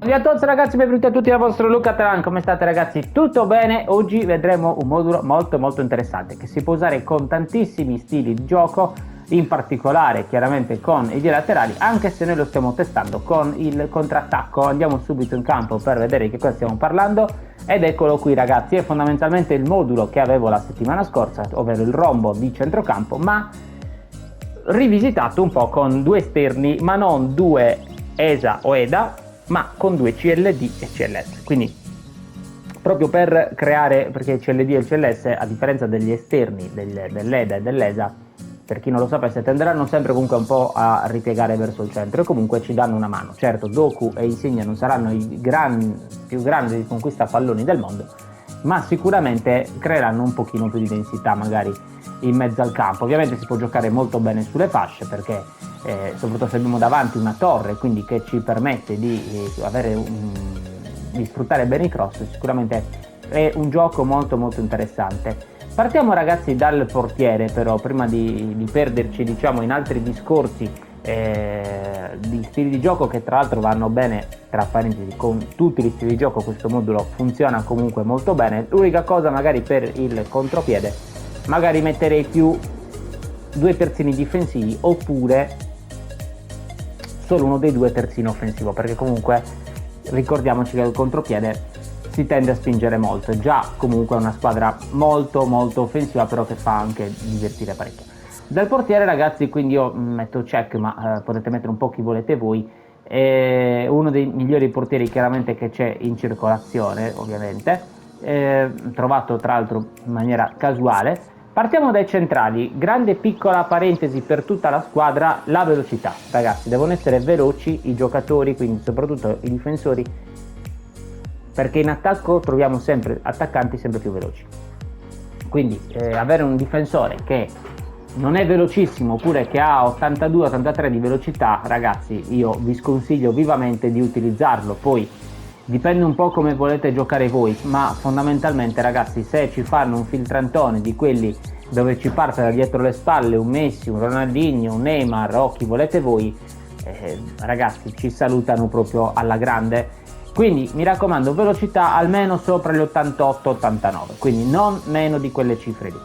Ciao a tutti ragazzi, benvenuti a tutti dal vostro Luca Taran. Come state ragazzi? Tutto bene? Oggi vedremo un modulo molto interessante che si può usare con tantissimi stili di gioco, in particolare chiaramente con i laterali, anche se noi lo stiamo testando con il contrattacco. Andiamo subito in campo per vedere di che cosa stiamo parlando ed eccolo qui ragazzi, è fondamentalmente il modulo che avevo la settimana scorsa, ovvero il rombo di centrocampo, ma rivisitato un po' con due esterni, ma non due ESA o EDA, ma con due CLD e CLS. Quindi proprio per creare, perché CLD e CLS, a differenza degli esterni dell'EDA e dell'ESA, per chi non lo sapesse, tenderanno sempre comunque un po' a ripiegare verso il centro e comunque ci danno una mano. Certo, Doku e Insigne non saranno i più grandi conquista palloni del mondo, ma sicuramente creeranno un pochino più di densità magari in mezzo al campo. Ovviamente si può giocare molto bene sulle fasce perché soprattutto se abbiamo davanti una torre, quindi che ci permette di sfruttare bene i cross, sicuramente è un gioco molto interessante. Partiamo ragazzi dal portiere, però prima di perderci diciamo in altri discorsi di stili di gioco che tra l'altro vanno bene, tra parentesi, con tutti gli stili di gioco questo modulo funziona comunque molto bene. L'unica cosa magari per il contropiede, magari metterei più due terzini difensivi oppure solo uno dei due terzini offensivo, perché comunque ricordiamoci che il contropiede si tende a spingere molto, è già comunque una squadra molto offensiva, però che fa anche divertire parecchio. Dal portiere ragazzi, quindi io metto check, ma potete mettere un po' chi volete voi, è uno dei migliori portieri chiaramente che c'è in circolazione, ovviamente, trovato tra l'altro in maniera casuale. Partiamo dai centrali, grande piccola parentesi per tutta la squadra, la velocità. Ragazzi, devono essere veloci i giocatori, quindi soprattutto i difensori, perché in attacco troviamo sempre attaccanti sempre più veloci. Quindi avere un difensore che non è velocissimo oppure che ha 82-83 di velocità, ragazzi, io vi sconsiglio vivamente di utilizzarlo. Poi dipende un po' come volete giocare voi, ma fondamentalmente ragazzi, se ci fanno un filtrantone di quelli dove ci parte da dietro le spalle un Messi, un Ronaldinho, un Neymar o chi volete voi, ragazzi ci salutano proprio alla grande. Quindi mi raccomando, velocità almeno sopra gli 88-89, quindi non meno di quelle cifre lì.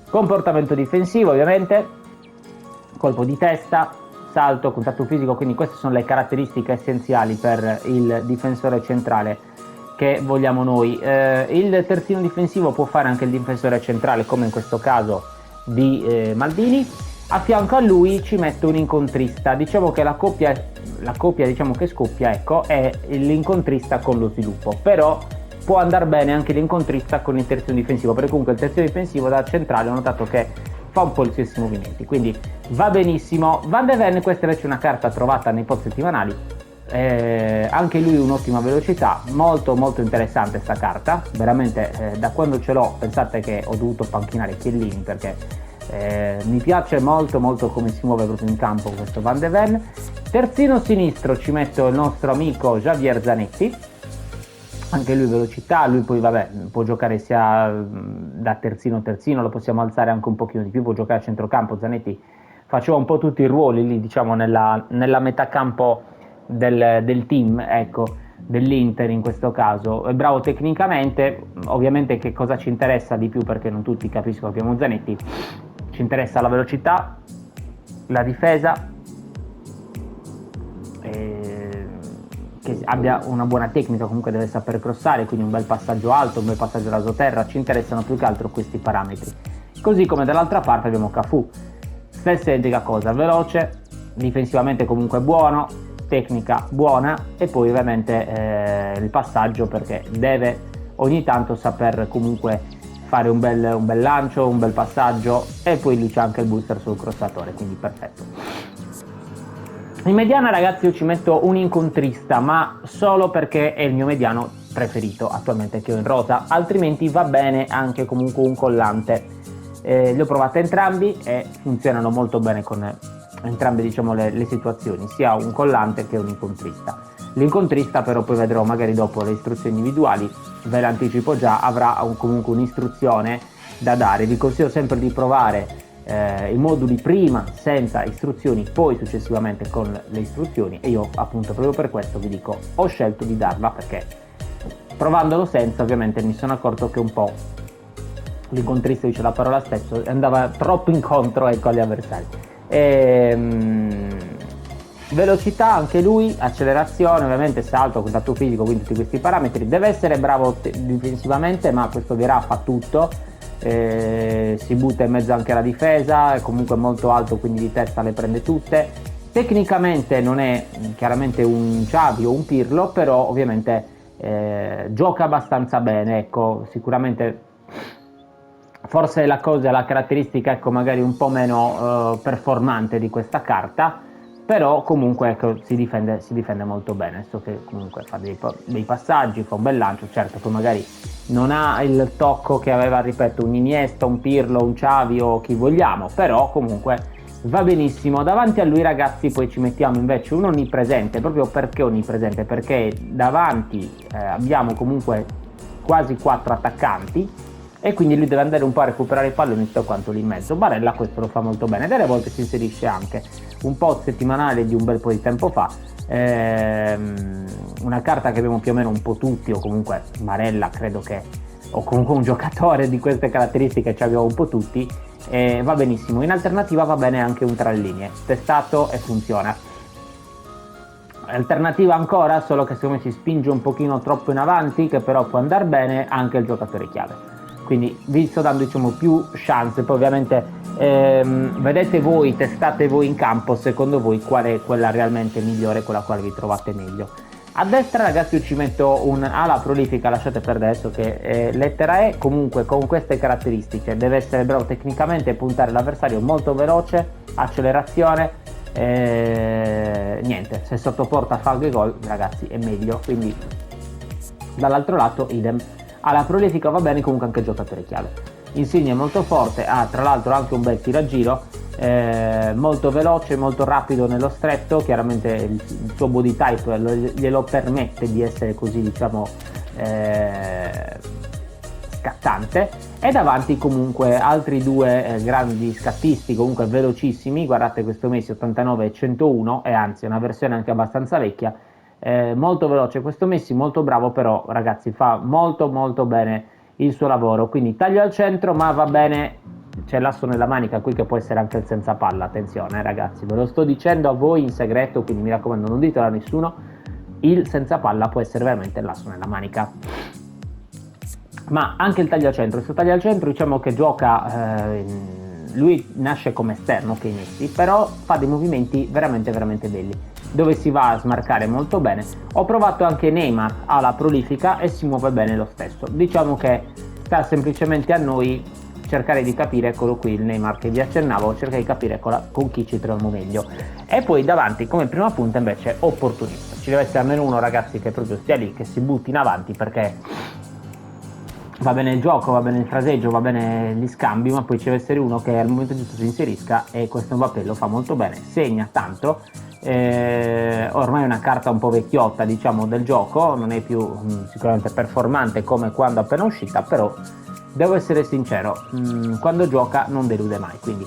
Comportamento difensivo ovviamente, colpo di testa, salto, contatto fisico, quindi queste sono le caratteristiche essenziali per il difensore centrale che vogliamo noi. Il terzino difensivo può fare anche il difensore centrale, come in questo caso di Maldini. A fianco a lui ci metto un incontrista, diciamo che la coppia diciamo che scoppia, ecco, è l'incontrista con lo sviluppo, però può andare bene anche l'incontrista con il terzino difensivo, perché comunque il terzino difensivo da centrale ho notato che fa un po' gli stessi movimenti, quindi va benissimo. Van de Ven, questa invece è una carta trovata nei post settimanali, anche lui un'ottima velocità, molto interessante sta carta, veramente da quando ce l'ho pensate che ho dovuto panchinare Chiellini perché mi piace molto come si muove proprio in campo questo Van de Ven. Terzino sinistro ci metto il nostro amico Javier Zanetti, anche lui velocità, lui poi vabbè può giocare sia da terzino, lo possiamo alzare anche un pochino di più, può giocare a centrocampo. Zanetti faceva un po' tutti i ruoli lì, diciamo nella metà campo del team, ecco, dell'Inter in questo caso. È bravo tecnicamente, ovviamente che cosa ci interessa di più, perché non tutti capiscono che abbiamo Zanetti, ci interessa la velocità, la difesa, che abbia una buona tecnica, comunque deve saper crossare, quindi un bel passaggio alto, un bel passaggio rasoterra, ci interessano più che altro questi parametri. Così come dall'altra parte abbiamo Cafu, stessa identica cosa, veloce, difensivamente comunque buono, tecnica buona e poi ovviamente il passaggio, perché deve ogni tanto saper comunque fare un bel lancio, un bel passaggio, e poi lì c'è anche il booster sul crossatore, quindi perfetto. In mediana ragazzi io ci metto un incontrista, ma solo perché è il mio mediano preferito attualmente che ho in rosa, altrimenti va bene anche comunque un collante. Li ho provati entrambi e funzionano molto bene con entrambe, diciamo, le situazioni, sia un collante che un incontrista. L'incontrista però poi vedrò magari dopo le istruzioni individuali, ve l'anticipo già, avrà comunque un'istruzione da dare. Vi consiglio sempre di provare i moduli prima senza istruzioni, poi successivamente con le istruzioni, e io appunto proprio per questo vi dico ho scelto di darla, perché provandolo senza ovviamente mi sono accorto che un po' l'incontrista, dice la parola stesso, andava troppo incontro, ecco, agli avversari. Velocità anche lui, accelerazione, ovviamente salto, contatto fisico, quindi tutti questi parametri. Deve essere bravo difensivamente, ma questo Vieira fa tutto, si butta in mezzo anche alla difesa, è comunque molto alto, quindi di testa le prende tutte. Tecnicamente non è chiaramente un Xavi o un Pirlo, però ovviamente gioca abbastanza bene, ecco, sicuramente forse la caratteristica, ecco, magari un po' meno performante di questa carta, però comunque, ecco, si difende molto bene. So che comunque fa dei passaggi, fa un bel lancio, certo che magari non ha il tocco che aveva, ripeto, un Iniesta, un Pirlo, un Xavi o chi vogliamo, però comunque va benissimo. Davanti a lui, ragazzi, poi ci mettiamo invece un onnipresente. Proprio perché onnipresente? Perché davanti abbiamo comunque quasi 4 attaccanti, e quindi lui deve andare un po' a recuperare il pallone tutto quanto lì in mezzo. Barella questo lo fa molto bene, delle volte si inserisce anche un po' settimanale di un bel po' di tempo fa, una carta che abbiamo più o meno un po' tutti, o comunque Barella credo che, o comunque un giocatore di queste caratteristiche ci abbiamo un po' tutti, va benissimo. In alternativa va bene anche un tre linee, testato e funziona. Alternativa ancora, solo che secondo me si spinge un pochino troppo in avanti, che però può andare bene anche il giocatore chiave. Quindi vi sto dando, diciamo, più chance. Poi ovviamente vedete voi, testate voi in campo, secondo voi qual è quella realmente migliore, quella quale vi trovate meglio. A destra, ragazzi, io ci metto un ala prolifica, lasciate perdere adesso che lettera E, comunque con queste caratteristiche deve essere bravo tecnicamente, puntare l'avversario molto veloce, accelerazione, niente, se sotto porta fa anche gol, ragazzi, è meglio. Quindi dall'altro lato idem. Alla prolifica va bene comunque anche il giocatore chiave. Insigne molto forte, ha tra l'altro anche un bel tiragiro, molto veloce, molto rapido nello stretto, chiaramente il suo body type glielo permette di essere così, diciamo, scattante. E davanti comunque altri due grandi scattisti, comunque velocissimi, guardate questo Messi 89 e 101, e anzi è una versione anche abbastanza vecchia. Molto veloce questo Messi, molto bravo, però ragazzi fa molto bene il suo lavoro. Quindi taglio al centro, ma va bene, c'è l'asso nella manica qui che può essere anche il senza palla, attenzione ragazzi, ve lo sto dicendo a voi in segreto, quindi mi raccomando non ditelo a nessuno, il senza palla può essere veramente l'asso nella manica. Ma anche il taglio al centro, questo taglio al centro diciamo che gioca, lui nasce come esterno che Messi, però fa dei movimenti veramente belli, dove si va a smarcare molto bene. Ho provato anche Neymar alla prolifica e si muove bene lo stesso. Diciamo che sta semplicemente a noi cercare di capire, eccolo qui il Neymar che vi accennavo, cercare di capire con chi ci troviamo meglio. E poi davanti come prima punta invece opportunista, ci deve essere almeno uno, ragazzi, che proprio stia lì, che si butti in avanti, perché va bene il gioco, va bene il fraseggio, va bene gli scambi, ma poi ci deve essere uno che al momento giusto si inserisca, e questo Mbappé lo fa molto bene, segna tanto. Ormai è una carta un po' vecchiotta, diciamo, del gioco, non è più sicuramente performante come quando appena uscita, però devo essere sincero, quando gioca non delude mai, quindi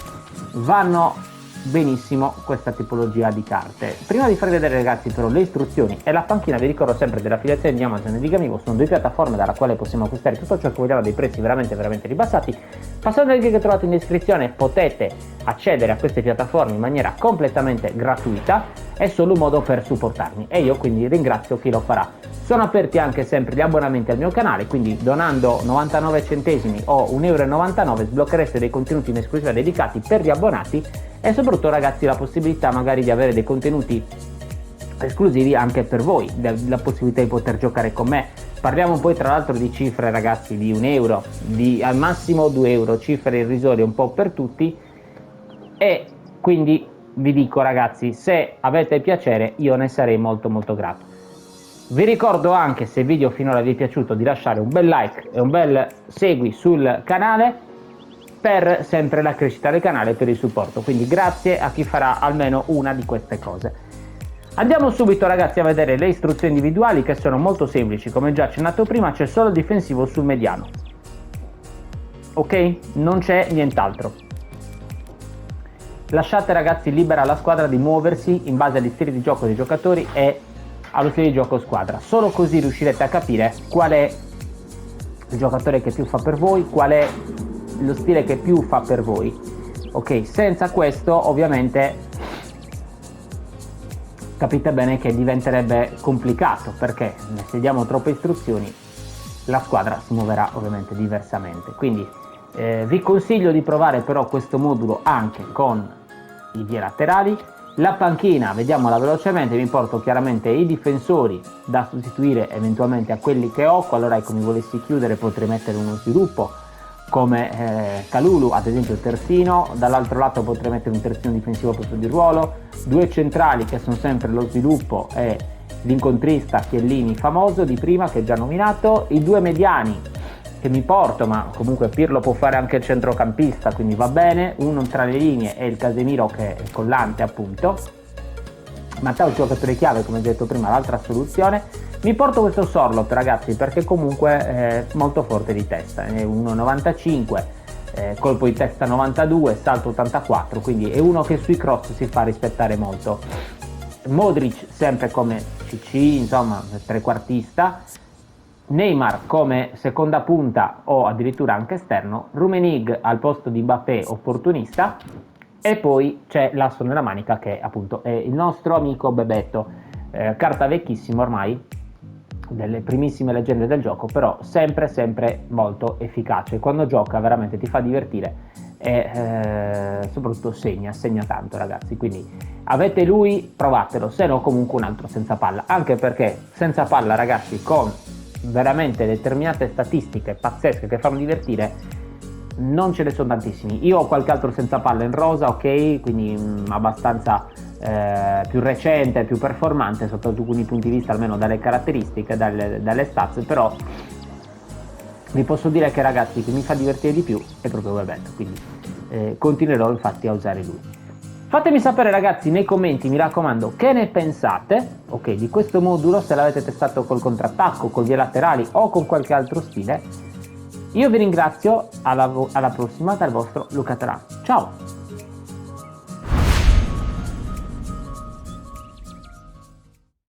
vanno benissimo questa tipologia di carte. Prima di farvi vedere, ragazzi, però le istruzioni e la panchina, vi ricordo sempre dell'affiliazione di Amazon e di Gamigo, sono due piattaforme dalla quale possiamo acquistare tutto ciò che vogliamo a dei prezzi veramente ribassati. Passando al link che trovate in descrizione potete accedere a queste piattaforme in maniera completamente gratuita, è solo un modo per supportarmi e io quindi ringrazio chi lo farà. Sono aperti anche sempre gli abbonamenti al mio canale, quindi donando 99 centesimi o 1,99 € sbloccherete dei contenuti in esclusiva dedicati per gli abbonati, e soprattutto, ragazzi, la possibilità magari di avere dei contenuti esclusivi anche per voi, la possibilità di poter giocare con me. Parliamo poi tra l'altro di cifre, ragazzi, di 1 euro, di al massimo 2 euro, cifre irrisorie un po' per tutti, e quindi vi dico, ragazzi, se avete piacere io ne sarei molto grato. Vi ricordo anche, se il video finora vi è piaciuto, di lasciare un bel like e un bel segui sul canale per sempre la crescita del canale e per il supporto, quindi grazie a chi farà almeno una di queste cose. Andiamo subito, ragazzi, a vedere le istruzioni individuali, che sono molto semplici. Come già accennato prima, c'è solo il difensivo sul mediano, ok? Non c'è nient'altro. lasciate ragazzi libera la squadra di muoversi in base agli stili di gioco dei giocatori e allo stile di gioco squadra. Solo così riuscirete a capire qual è il giocatore che più fa per voi, qual è lo stile che più fa per voi. Ok, senza questo ovviamente capite bene che diventerebbe complicato, perché se diamo troppe istruzioni la squadra si muoverà ovviamente diversamente. Quindi vi consiglio di provare però questo modulo anche con i vie laterali. La panchina, vediamola velocemente, mi porto chiaramente i difensori da sostituire eventualmente a quelli che ho. Qualora mi volessi chiudere potrei mettere uno sviluppo come Kalulu, ad esempio terzino, dall'altro lato potrei mettere un terzino difensivo a posto di ruolo, due centrali che sono sempre lo sviluppo e l'incontrista Chiellini famoso di prima che già nominato, i due mediani che mi porto, ma comunque Pirlo può fare anche il centrocampista, quindi va bene, uno tra le linee e il Casemiro che è collante appunto. Matteo giocatore chiave, come detto prima, l'altra soluzione. Mi porto questo Sorloth ragazzi perché comunque è molto forte di testa, è 1,95, colpo di testa 92, salto 84, quindi è uno che sui cross si fa rispettare molto. Modric sempre come CC, insomma trequartista, Neymar come seconda punta o addirittura anche esterno, Rummenigge al posto di Mbappé opportunista, e poi c'è l'asso nella manica che appunto è il nostro amico Bebetto, carta vecchissima ormai, delle primissime leggende del gioco, però sempre molto efficace, quando gioca veramente ti fa divertire e soprattutto segna tanto ragazzi, quindi avete lui, provatelo, se no comunque un altro senza palla, anche perché senza palla ragazzi con veramente determinate statistiche pazzesche che fanno divertire non ce ne sono tantissimi. Io ho qualche altro senza palla in rosa, ok, quindi abbastanza più recente, più performante sotto alcuni punti di vista, almeno dalle caratteristiche, dalle stats, però vi posso dire che ragazzi che mi fa divertire di più è proprio Bebetto, quindi continuerò infatti a usare lui. Fatemi sapere ragazzi nei commenti, mi raccomando, che ne pensate, ok, di questo modulo, se l'avete testato col contrattacco, con vie laterali o con qualche altro stile. Io vi ringrazio, alla prossima dal vostro Luca Tarà. Ciao!